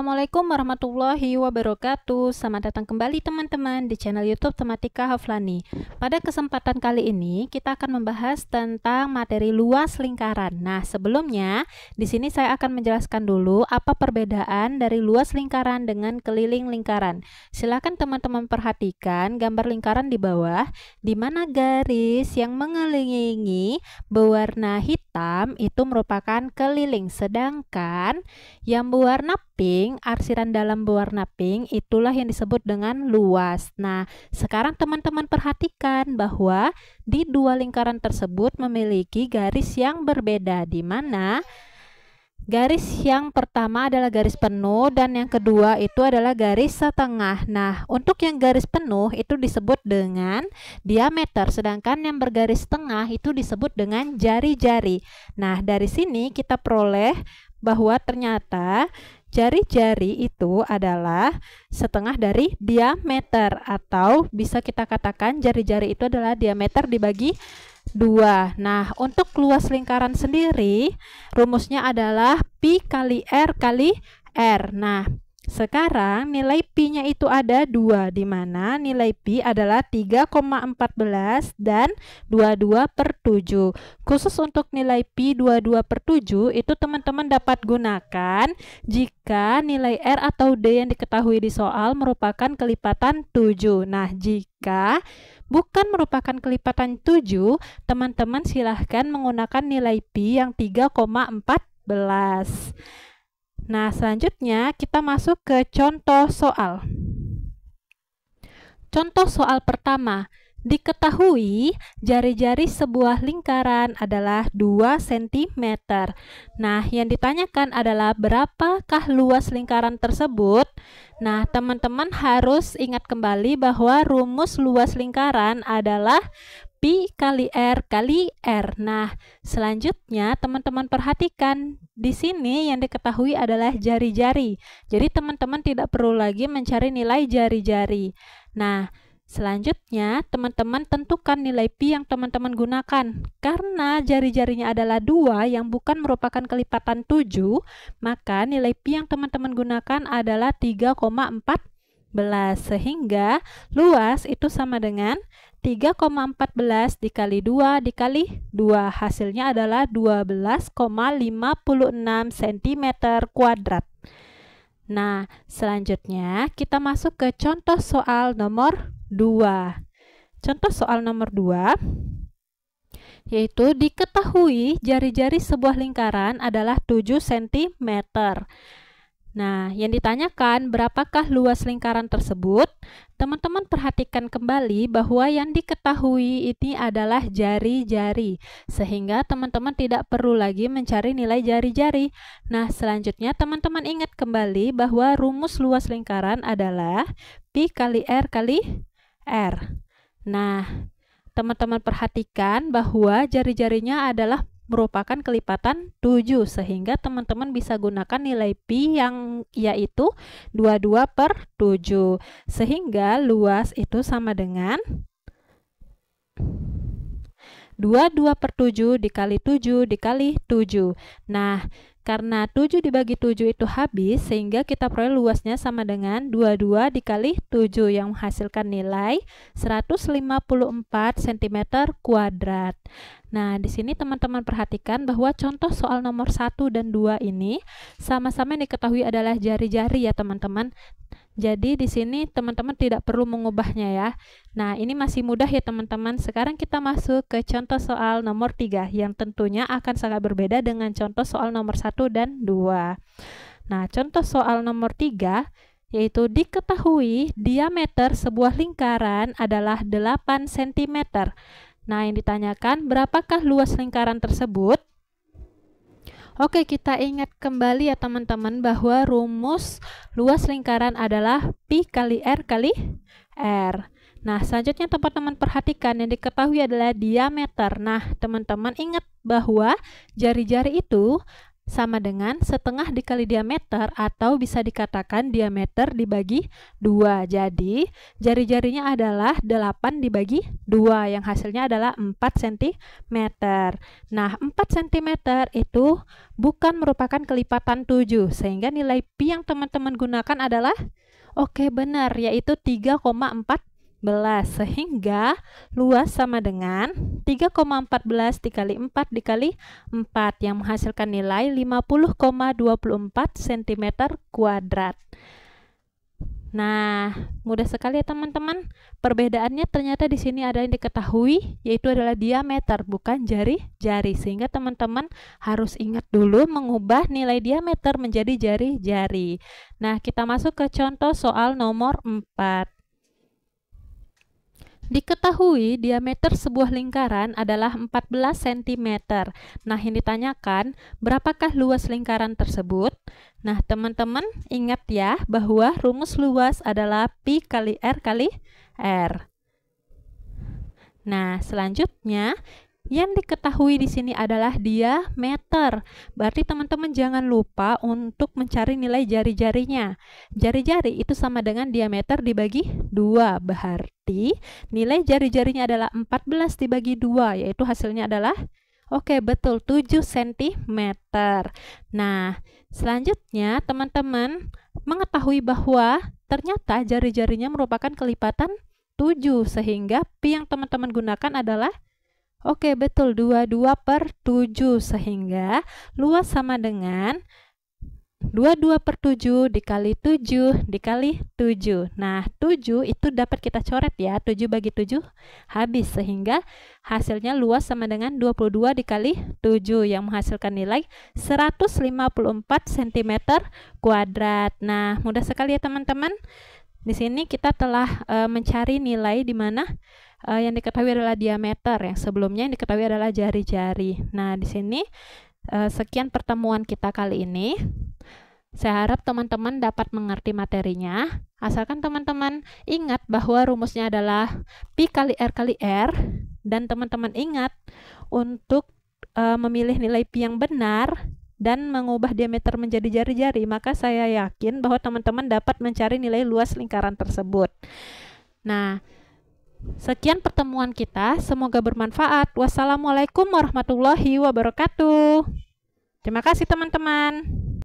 Assalamualaikum warahmatullahi wabarakatuh. Selamat datang kembali teman-teman di channel YouTube Tematika Haflani. Pada kesempatan kali ini kita akan membahas tentang materi luas lingkaran. Nah, sebelumnya di sini saya akan menjelaskan dulu apa perbedaan dari luas lingkaran dengan keliling lingkaran. Silakan teman-teman perhatikan gambar lingkaran di bawah, di mana garis yang mengelilingi berwarna hitam itu merupakan keliling, sedangkan yang berwarna pink, arsiran dalam berwarna pink, itulah yang disebut dengan luas. Nah, sekarang teman-teman perhatikan bahwa di dua lingkaran tersebut memiliki garis yang berbeda, di mana garis yang pertama adalah garis penuh dan yang kedua itu adalah garis setengah. Nah, untuk yang garis penuh itu disebut dengan diameter, sedangkan yang bergaris setengah itu disebut dengan jari-jari. Nah, dari sini kita peroleh bahwa ternyata jari-jari itu adalah setengah dari diameter, atau bisa kita katakan jari-jari itu adalah diameter dibagi 2. Nah, untuk luas lingkaran sendiri rumusnya adalah pi kali R kali R. Nah, sekarang nilai pi-nya itu ada 2, di mana nilai pi adalah 3,14 dan 22/7. Khusus untuk nilai pi 22/7 itu teman-teman dapat gunakan jika nilai R atau D yang diketahui di soal merupakan kelipatan 7. Nah, jika bukan merupakan kelipatan 7, teman-teman silahkan menggunakan nilai pi yang 3,14. Nah, selanjutnya kita masuk ke contoh soal. Contoh soal pertama, diketahui jari-jari sebuah lingkaran adalah 2 cm. Nah, yang ditanyakan adalah berapakah luas lingkaran tersebut? Nah, teman-teman harus ingat kembali bahwa rumus luas lingkaran adalah pi kali R kali R. Nah, selanjutnya teman-teman perhatikan di sini yang diketahui adalah jari-jari. Jadi teman-teman tidak perlu lagi mencari nilai jari-jari. Nah, selanjutnya teman-teman tentukan nilai pi yang teman-teman gunakan. Karena jari-jarinya adalah 2 yang bukan merupakan kelipatan 7, maka nilai pi yang teman-teman gunakan adalah 3,14, sehingga luas itu sama dengan 3,14 dikali 2 dikali 2, hasilnya adalah 12,56 cm kuadrat. Nah, selanjutnya kita masuk ke contoh soal nomor 2. Contoh soal nomor 2 yaitu diketahui jari-jari sebuah lingkaran adalah 7 cm. Nah, yang ditanyakan berapakah luas lingkaran tersebut? Teman-teman perhatikan kembali bahwa yang diketahui ini adalah jari-jari, sehingga teman-teman tidak perlu lagi mencari nilai jari-jari. Nah, selanjutnya teman-teman ingat kembali bahwa rumus luas lingkaran adalah pi kali R kali R. Nah, teman-teman perhatikan bahwa jari-jarinya adalah merupakan kelipatan 7, sehingga teman-teman bisa gunakan nilai pi yang yaitu 22/7, sehingga luas itu sama dengan 22/7 dikali 7 dikali 7. Nah, karena 7 dibagi 7 itu habis, sehingga kita peroleh luasnya sama dengan 22 dikali 7 yang menghasilkan nilai 154 cm kuadrat. Nah, di sini teman-teman perhatikan bahwa contoh soal nomor 1 dan 2 ini sama-sama diketahui adalah jari-jari ya teman-teman. Jadi di sini teman-teman tidak perlu mengubahnya ya. Nah, ini masih mudah ya teman-teman. Sekarang kita masuk ke contoh soal nomor 3 yang tentunya akan sangat berbeda dengan contoh soal nomor 1 dan 2. Nah, contoh soal nomor 3 yaitu diketahui diameter sebuah lingkaran adalah 8 cm. Nah, yang ditanyakan berapakah luas lingkaran tersebut? Oke, kita ingat kembali ya teman-teman bahwa rumus luas lingkaran adalah pi kali R kali R. Nah, selanjutnya teman-teman perhatikan yang diketahui adalah diameter. Nah, teman-teman ingat bahwa jari-jari itu sama dengan setengah dikali diameter, atau bisa dikatakan diameter dibagi 2. Jadi, jari-jarinya adalah 8 dibagi 2, yang hasilnya adalah 4 cm. Nah, 4 cm itu bukan merupakan kelipatan 7, sehingga nilai pi yang teman-teman gunakan adalah, oke, benar, yaitu 3,14, sehingga luas sama dengan 3,14 dikali 4 dikali 4, yang menghasilkan nilai 50,24 cm kuadrat. Nah, mudah sekali ya teman-teman. Perbedaannya ternyata di sini ada yang diketahui, yaitu adalah diameter, bukan jari-jari. Sehingga teman-teman harus ingat dulu mengubah nilai diameter menjadi jari-jari. Nah, kita masuk ke contoh soal nomor 4. Diketahui diameter sebuah lingkaran adalah 14 cm. Nah, yang ditanyakan, berapakah luas lingkaran tersebut? Nah, teman-teman ingat ya bahwa rumus luas adalah pi kali R kali R. Nah, selanjutnya yang diketahui di sini adalah diameter. Berarti teman-teman jangan lupa untuk mencari nilai jari-jarinya. Jari-jari itu sama dengan diameter dibagi 2. Berarti nilai jari-jarinya adalah 14 dibagi 2, yaitu hasilnya adalah, oke, betul, 7 cm. Nah, selanjutnya teman-teman mengetahui bahwa ternyata jari-jarinya merupakan kelipatan 7, sehingga pi yang teman-teman gunakan adalah, oke, betul, 22/7, sehingga luas sama dengan 22/7 dikali 7 dikali 7. Nah, 7 itu dapat kita coret ya, 7 bagi 7 habis, sehingga hasilnya luas sama dengan 22 dikali 7, yang menghasilkan nilai 154 cm kuadrat. Nah, mudah sekali ya teman-teman. Di sini kita telah mencari nilai di mana yang diketahui adalah diameter, yang sebelumnya yang diketahui adalah jari-jari. Nah, di sini sekian pertemuan kita kali ini. Saya harap teman-teman dapat mengerti materinya. Asalkan teman-teman ingat bahwa rumusnya adalah pi kali R kali R, dan teman-teman ingat untuk memilih nilai pi yang benar dan mengubah diameter menjadi jari-jari, maka saya yakin bahwa teman-teman dapat mencari nilai luas lingkaran tersebut. Nah, sekian pertemuan kita, semoga bermanfaat. Wassalamualaikum warahmatullahi wabarakatuh. Terima kasih teman-teman.